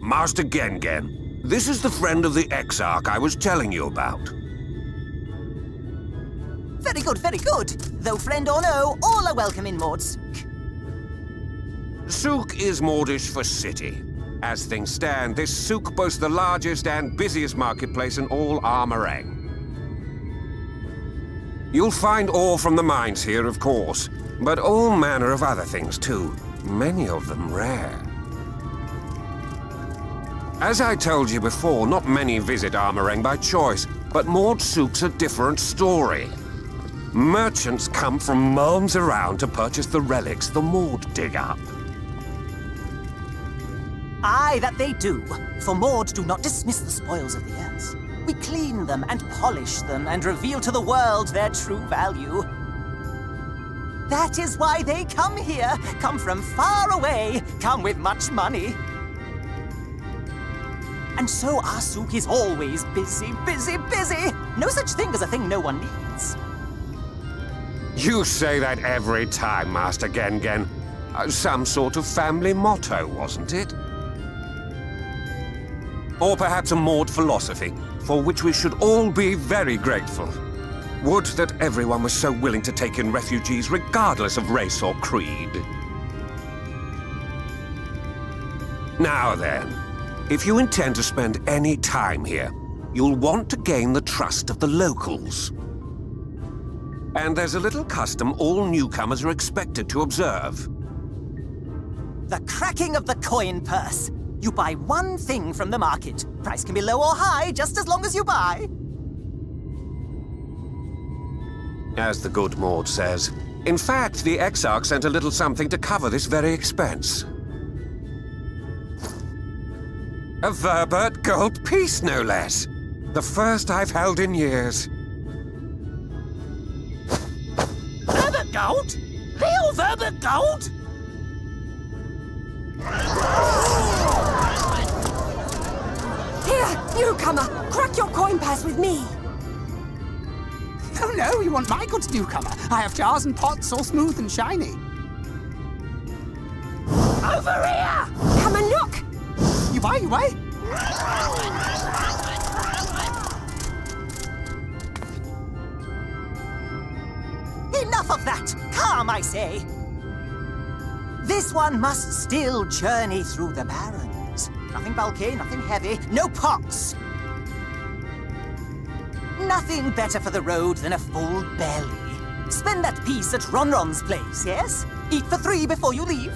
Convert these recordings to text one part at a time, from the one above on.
Master Gengen, this is the friend of the Exarch I was telling you about. Very good, very good. Though friend or no, all are welcome in Maud's. Souk is Mordish for city. As things stand, this souk boasts the largest and busiest marketplace in all Armorang. You'll find ore from the mines here, of course, but all manner of other things too, many of them rare. As I told you before, not many visit Armorang by choice, but Maud Souk's a different story. Merchants come from miles around to purchase the relics the Maud dig up. Aye, that they do. For Maud do not dismiss the spoils of the earth. We clean them and polish them and reveal to the world their true value. That is why they come here, come from far away, come with much money. And so our souk is always busy, busy, busy. No such thing as a thing no one needs. You say that every time, Master Gengen. Some sort of family motto, wasn't it? Or perhaps a Maud philosophy, for which we should all be very grateful. Would that everyone was so willing to take in refugees regardless of race or creed. Now then, if you intend to spend any time here, you'll want to gain the trust of the locals. And there's a little custom all newcomers are expected to observe. The cracking of the coin purse. You buy one thing from the market. Price can be low or high, just as long as you buy. As the good Maud says. In fact, the Exarch sent a little something to cover this very expense. A Verbert gold piece, no less. The first I've held in years. Verbert gold? Real Verbert gold? Here, newcomer, crack your coin purse with me. Oh no, you want my good newcomer? I have jars and pots all smooth and shiny. Over here! Come and look. You buy, you buy. Enough of that! Calm, I say! This one must still journey through the barrens. Nothing bulky, nothing heavy, no pots. Nothing better for the road than a full belly. Spend that piece at Ronron's place, yes? Eat for 3 before you leave.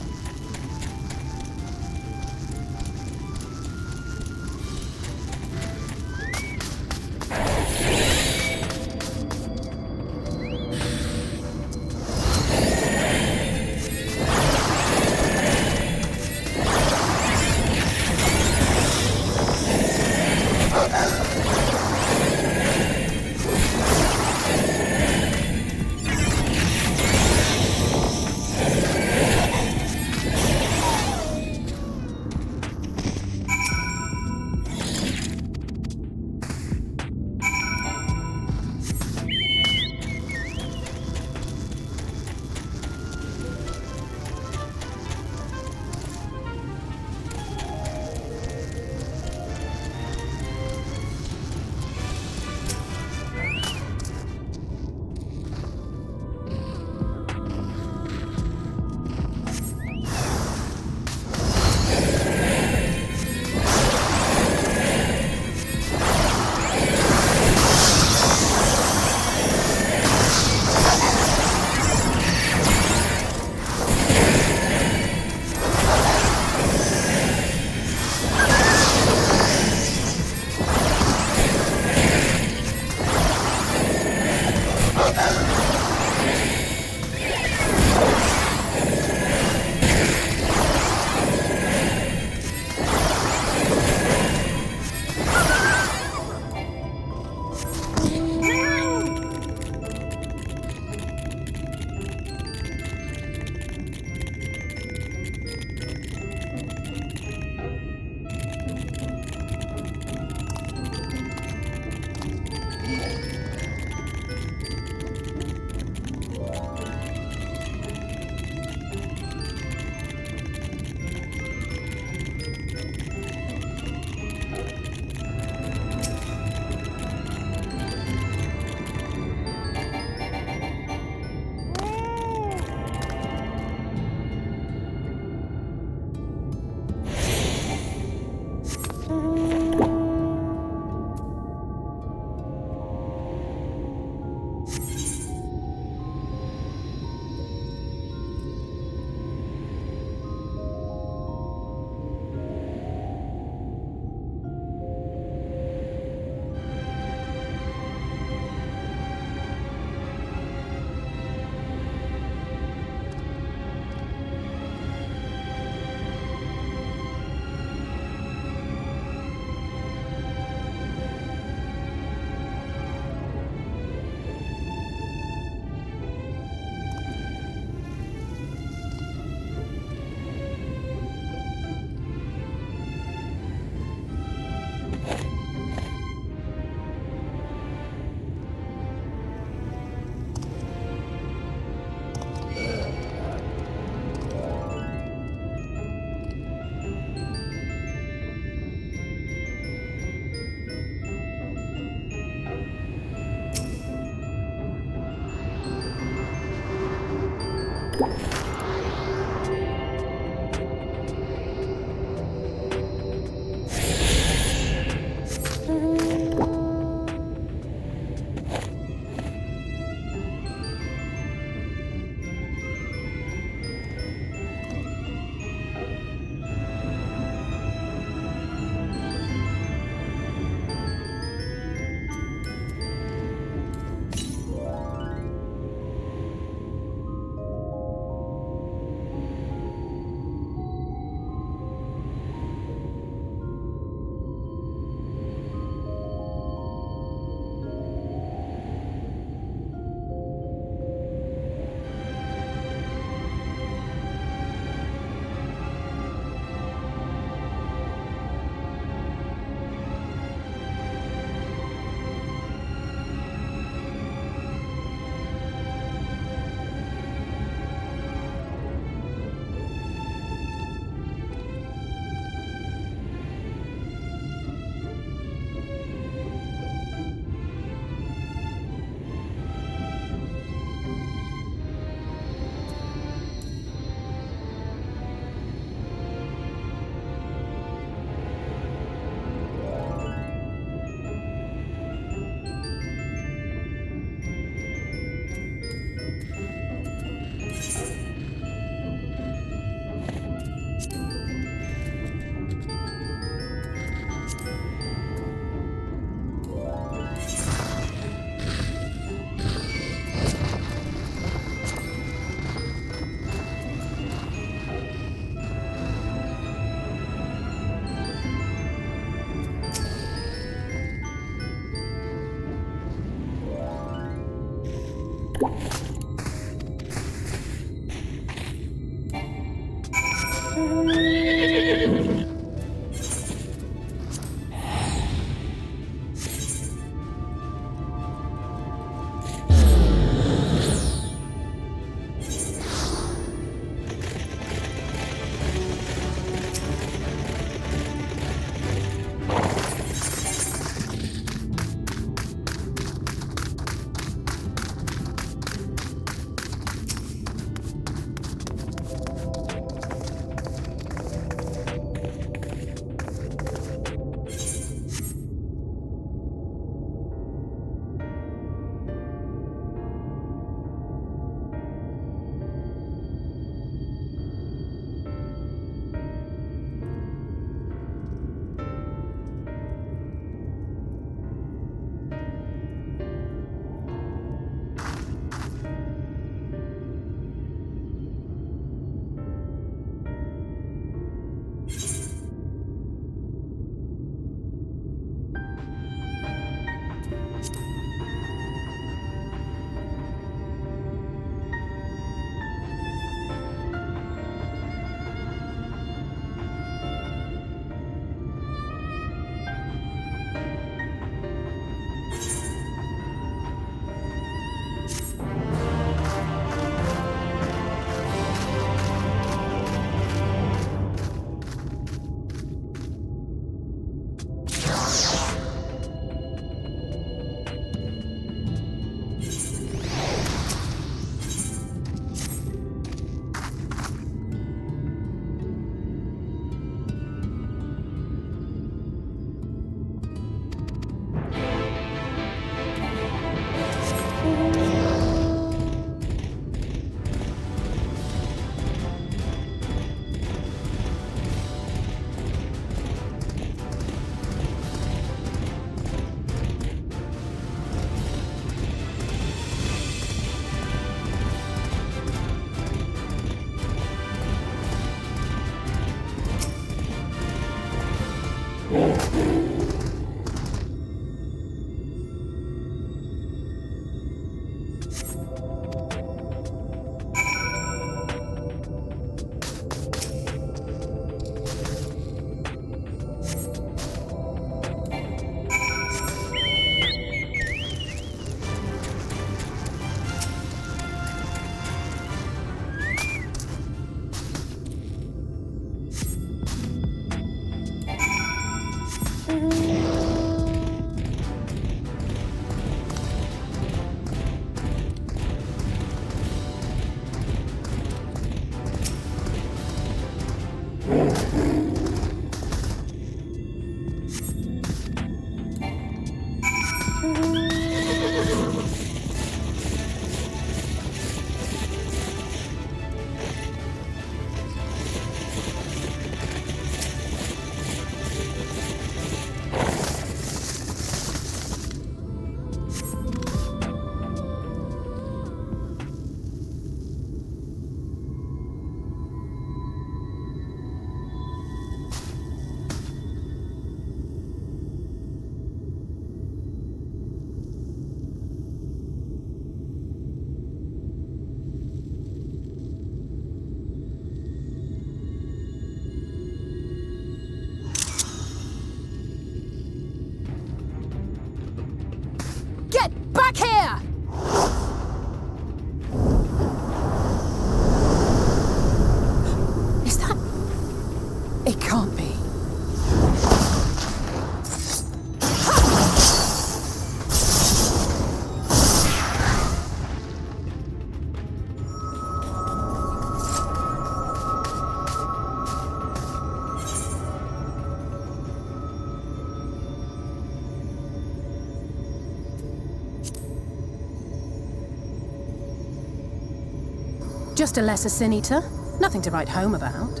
Just a lesser sin eater. Nothing to write home about.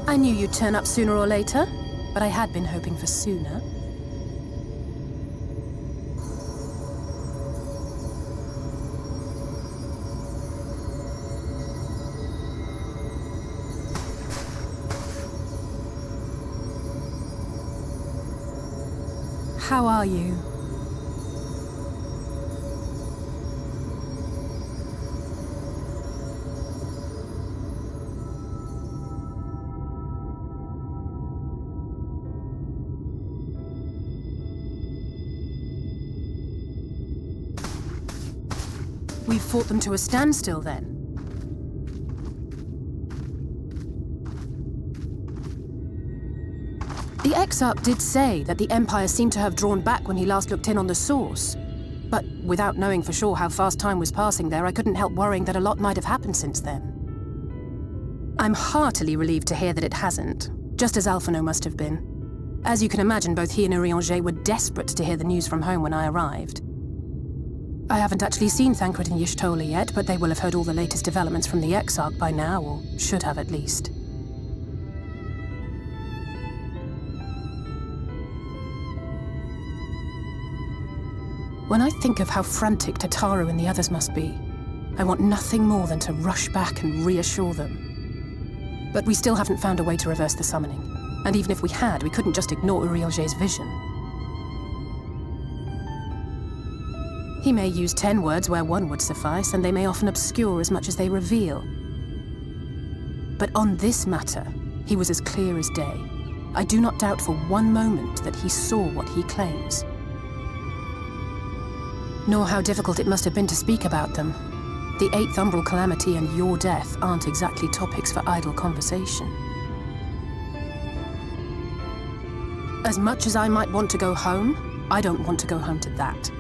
I knew you'd turn up sooner or later, but I had been hoping for sooner. How are you? We've fought them to a standstill, then. The Exarch did say that the Empire seemed to have drawn back when he last looked in on the source. But without knowing for sure how fast time was passing there, I couldn't help worrying that a lot might have happened since then. I'm heartily relieved to hear that it hasn't, just as Alphino must have been. As you can imagine, both he and Urianger were desperate to hear the news from home when I arrived. I haven't actually seen Thancred and Y'shtola yet, but they will have heard all the latest developments from the Exarch by now, or should have at least. When I think of how frantic Tataru and the others must be, I want nothing more than to rush back and reassure them. But we still haven't found a way to reverse the summoning. And even if we had, we couldn't just ignore Urianger's vision. He may use 10 words where one would suffice, and they may often obscure as much as they reveal. But on this matter, he was as clear as day. I do not doubt for one moment that he saw what he claims. Nor how difficult it must have been to speak about them. The 8th Umbral Calamity and your death aren't exactly topics for idle conversation. As much as I might want to go home, I don't want to go home to that.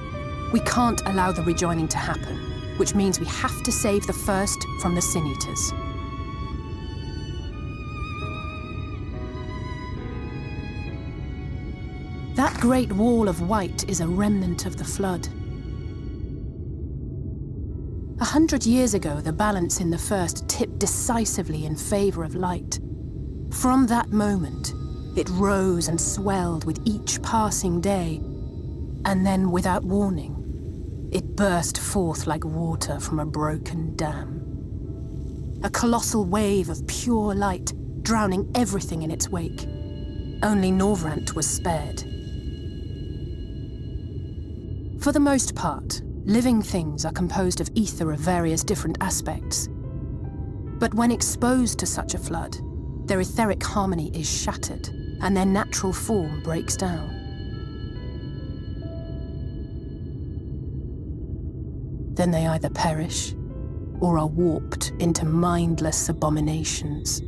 We can't allow the rejoining to happen, which means we have to save the first from the Sin Eaters. That great wall of white is a remnant of the Flood. 100 years ago, the balance in the first tipped decisively in favor of light. From that moment, it rose and swelled with each passing day, and then, without warning, it burst forth like water from a broken dam. A colossal wave of pure light, drowning everything in its wake. Only Norvrant was spared. For the most part, living things are composed of ether of various different aspects. But when exposed to such a flood, their etheric harmony is shattered, and their natural form breaks down. Then they either perish, or are warped into mindless abominations.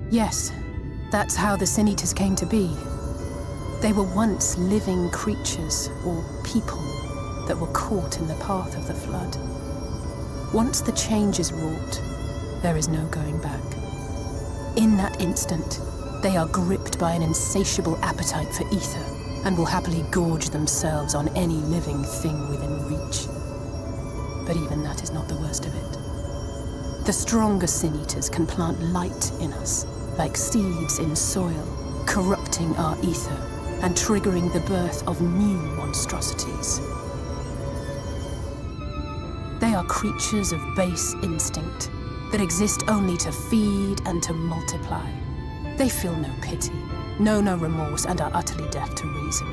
Yes, that's how the Sin Eaters came to be. They were once living creatures, or people, that were caught in the path of the Flood. Once the change is wrought, there is no going back. In that instant, they are gripped by an insatiable appetite for ether, and will happily gorge themselves on any living thing within reach. But even that is not the worst of it. The stronger Sin Eaters can plant light in us, like seeds in soil, corrupting our ether and triggering the birth of new monstrosities. They are creatures of base instinct that exist only to feed and to multiply. They feel no pity, know no remorse, and are utterly deaf to reason,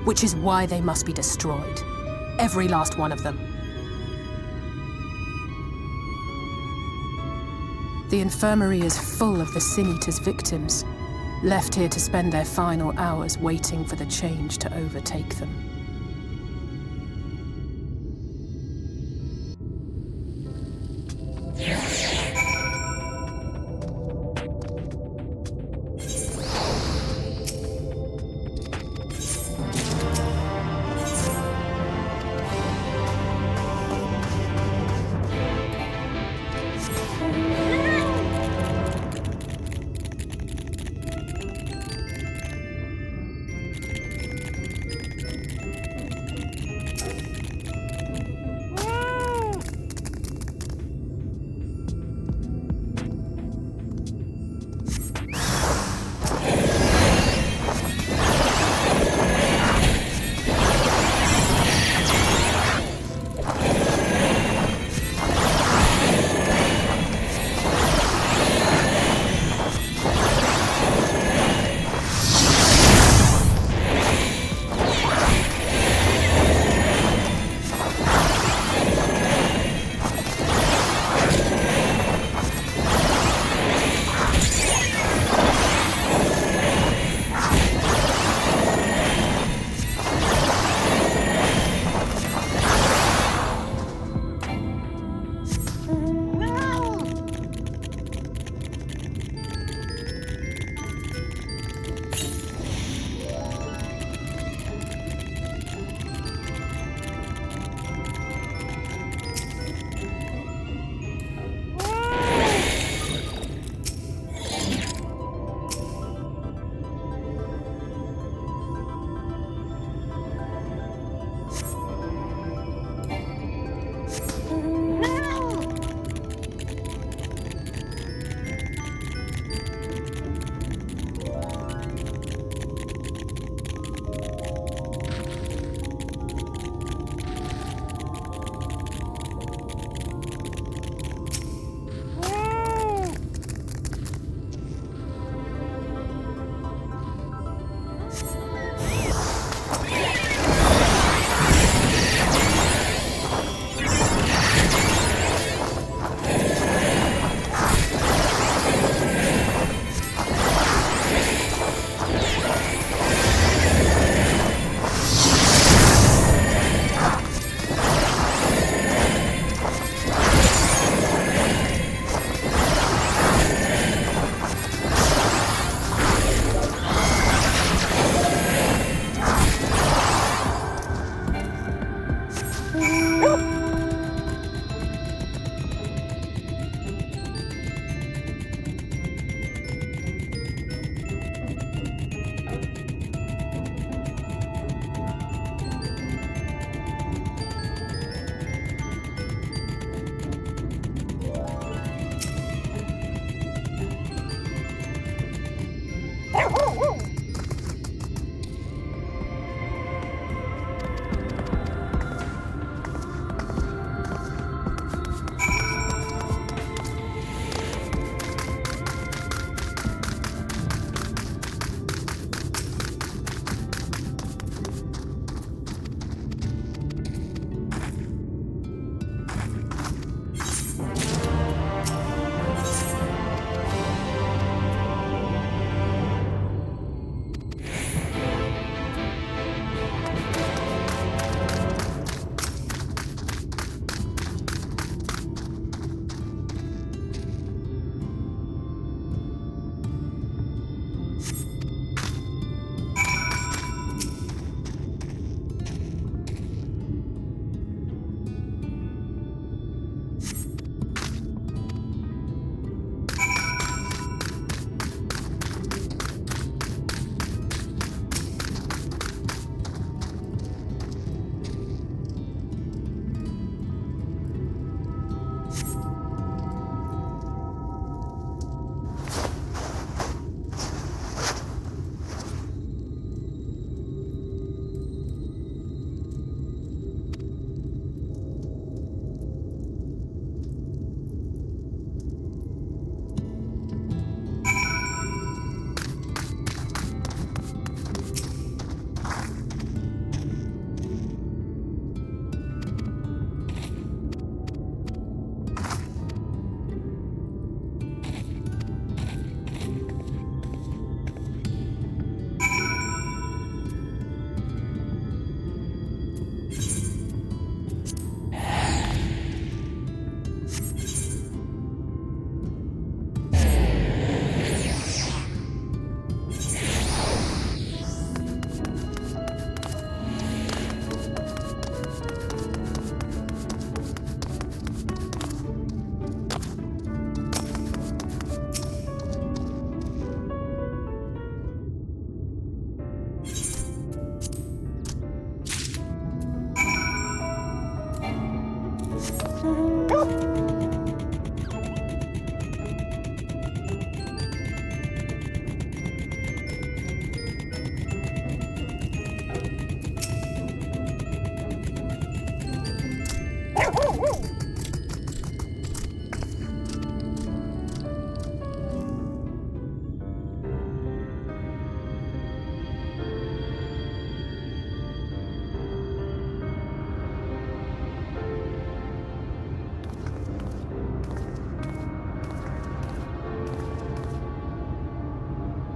which is why they must be destroyed. Every last one of them. The infirmary is full of the Sin Eaters' victims, left here to spend their final hours waiting for the change to overtake them.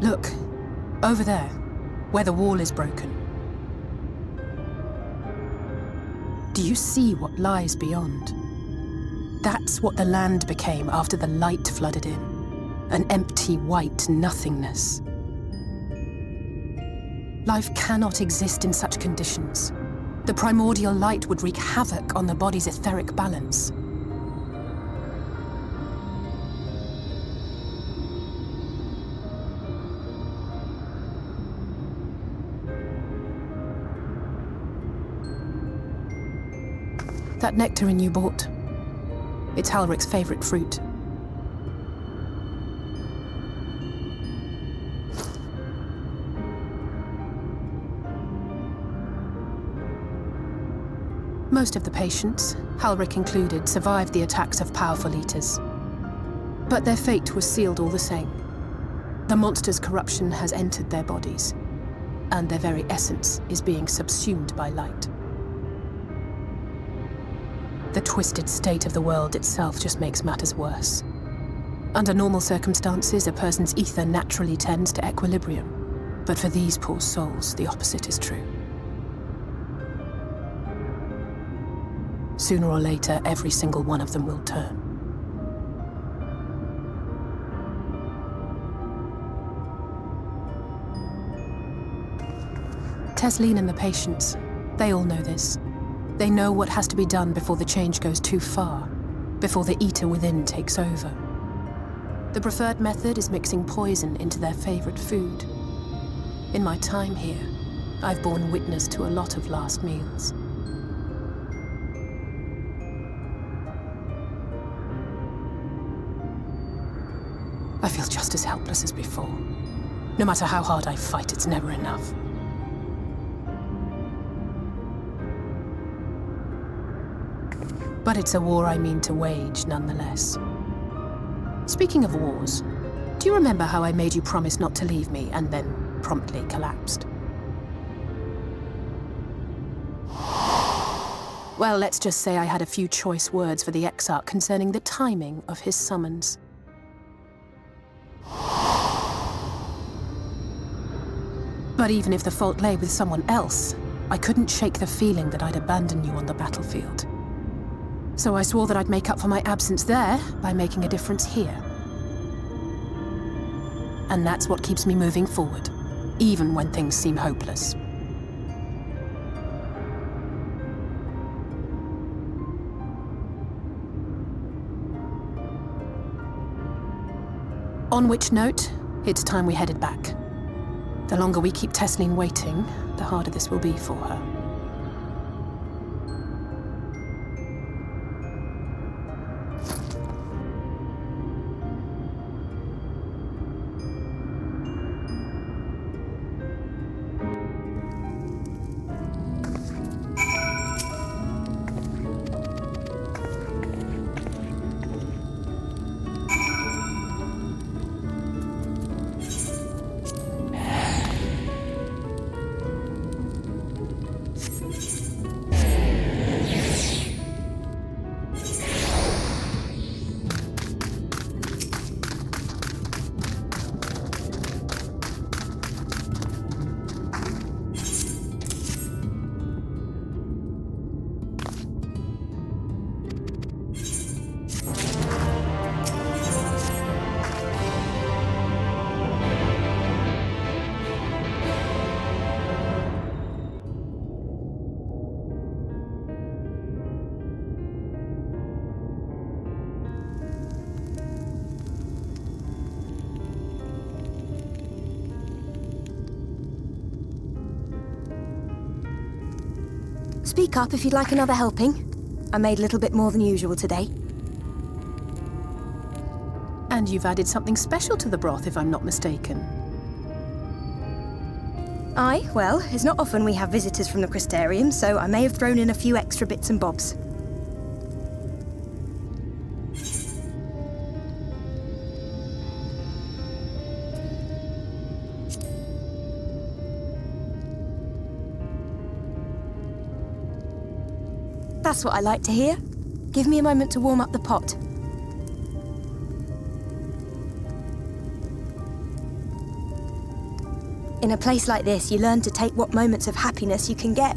Look, over there, where the wall is broken. Do you see what lies beyond? That's what the land became after the light flooded in. An empty white nothingness. Life cannot exist in such conditions. The primordial light would wreak havoc on the body's etheric balance. That nectarine you bought, it's Halric's favorite fruit. Most of the patients, Halric included, survived the attacks of powerful eaters. But their fate was sealed all the same. The monster's corruption has entered their bodies, and their very essence is being subsumed by light. The twisted state of the world itself just makes matters worse. Under normal circumstances, a person's ether naturally tends to equilibrium. But for these poor souls, the opposite is true. Sooner or later, every single one of them will turn. Tesleen and the patients, they all know this. They know what has to be done before the change goes too far, before the eater within takes over. The preferred method is mixing poison into their favorite food. In my time here, I've borne witness to a lot of last meals. I feel just as helpless as before. No matter how hard I fight, it's never enough. But it's a war I mean to wage, nonetheless. Speaking of wars, do you remember how I made you promise not to leave me and then promptly collapsed? Well, let's just say I had a few choice words for the Exarch concerning the timing of his summons. But even if the fault lay with someone else, I couldn't shake the feeling that I'd abandon you on the battlefield. So I swore that I'd make up for my absence there by making a difference here. And that's what keeps me moving forward, even when things seem hopeless. On which note, it's time we headed back. The longer we keep Tesleen waiting, the harder this will be for her. Speak up if you'd like another helping. I made a little bit more than usual today. And you've added something special to the broth, if I'm not mistaken. Aye, well, it's not often we have visitors from the Crystarium, so I may have thrown in a few extra bits and bobs. That's what I like to hear. Give me a moment to warm up the pot. In a place like this, you learn to take what moments of happiness you can get.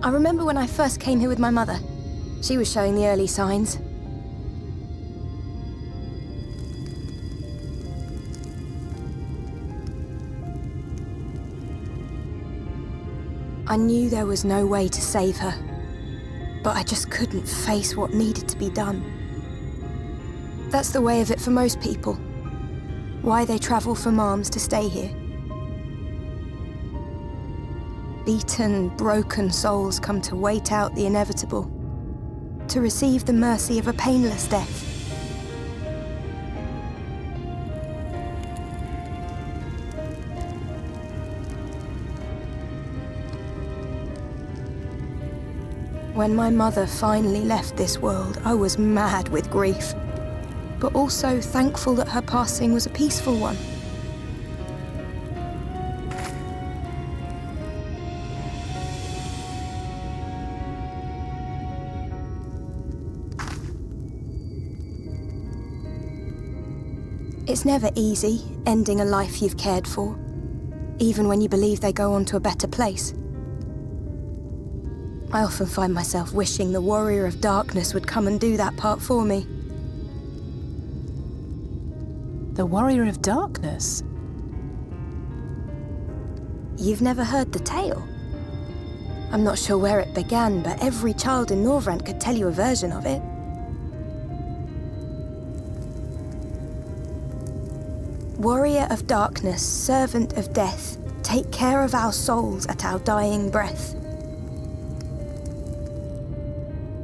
I remember when I first came here with my mother. She was showing the early signs. I knew there was no way to save her, but I just couldn't face what needed to be done. That's the way of it for most people. Why they travel from arms to stay here. Beaten, broken souls come to wait out the inevitable, to receive the mercy of a painless death. When my mother finally left this world, I was mad with grief, but also thankful that her passing was a peaceful one. It's never easy, ending a life you've cared for, even when you believe they go on to a better place. I often find myself wishing the Warrior of Darkness would come and do that part for me. The Warrior of Darkness? You've never heard the tale? I'm not sure where it began, but every child in Norvrent could tell you a version of it. Warrior of Darkness, servant of death, take care of our souls at our dying breath.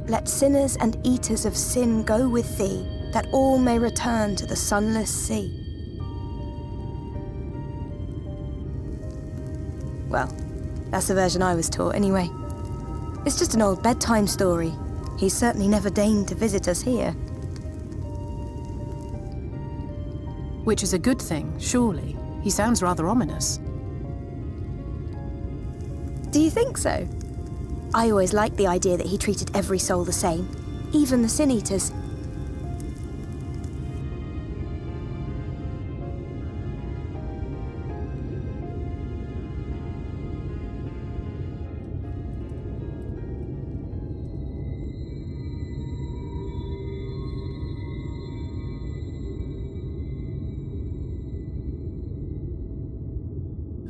Let sinners and eaters of sin go with thee, that all may return to the sunless sea. Well, that's the version I was taught anyway. It's just an old bedtime story. He's certainly never deigned to visit us here. Which is a good thing, surely. He sounds rather ominous. Do you think so? I always liked the idea that he treated every soul the same, even the Sin Eaters.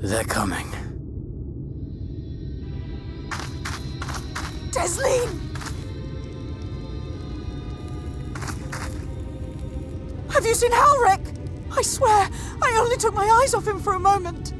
They're coming. Desleen! Have you seen Halric? I swear, I only took my eyes off him for a moment.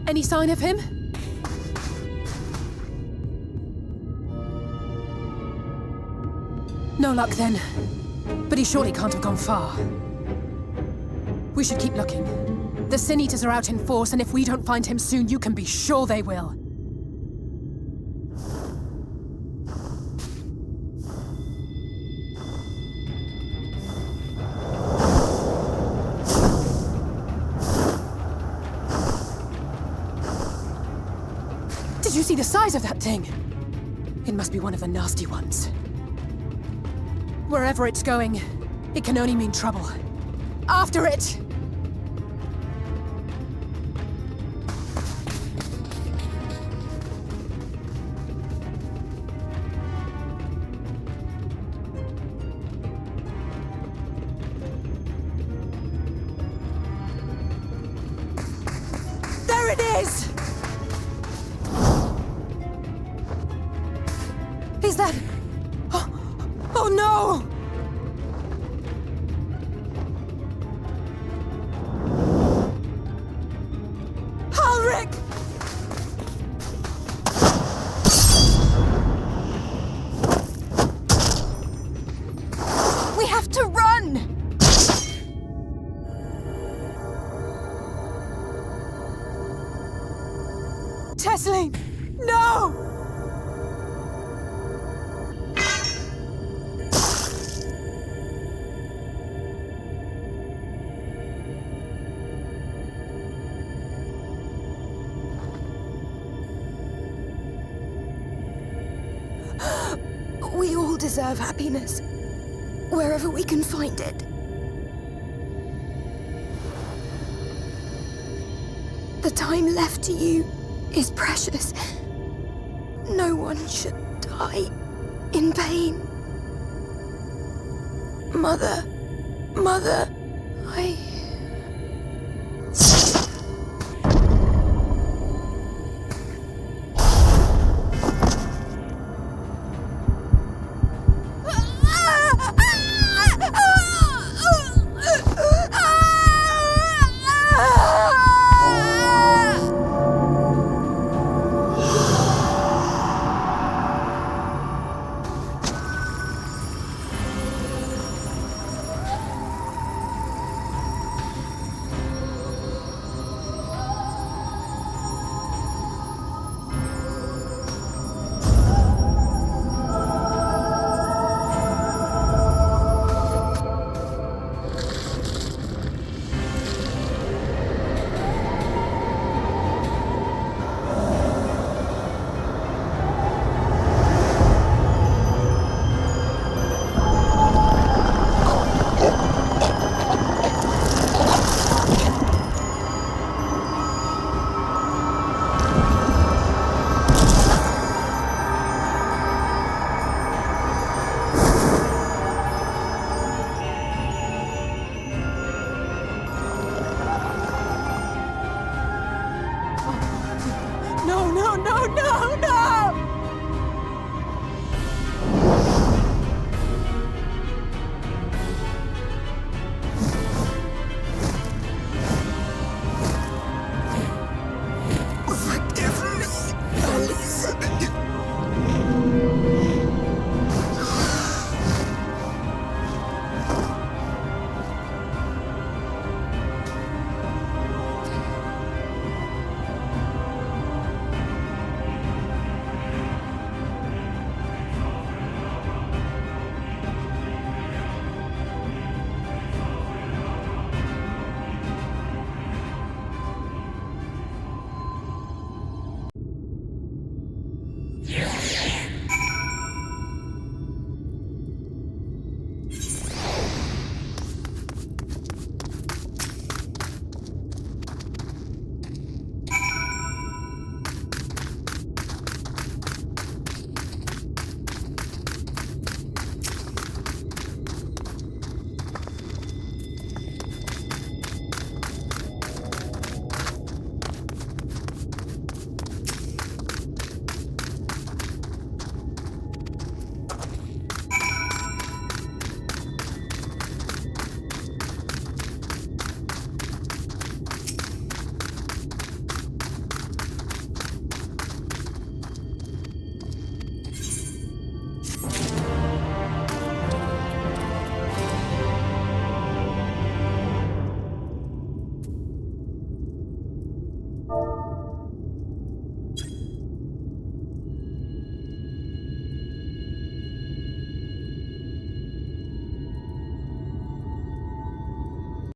Any sign of him? No luck then. But he surely can't have gone far. We should keep looking. The Sin Eaters are out in force, and if we don't find him soon, you can be sure they will. Did you see the size of that thing? It must be one of the nasty ones. Wherever it's going, it can only mean trouble. After it! There it is! Is that... Oh no! Ulrich! We have to run! Tesling! No! We all deserve happiness, wherever we can find it. The time left to you is precious. No one should die in pain. Mother, I... No, no, no, no, no!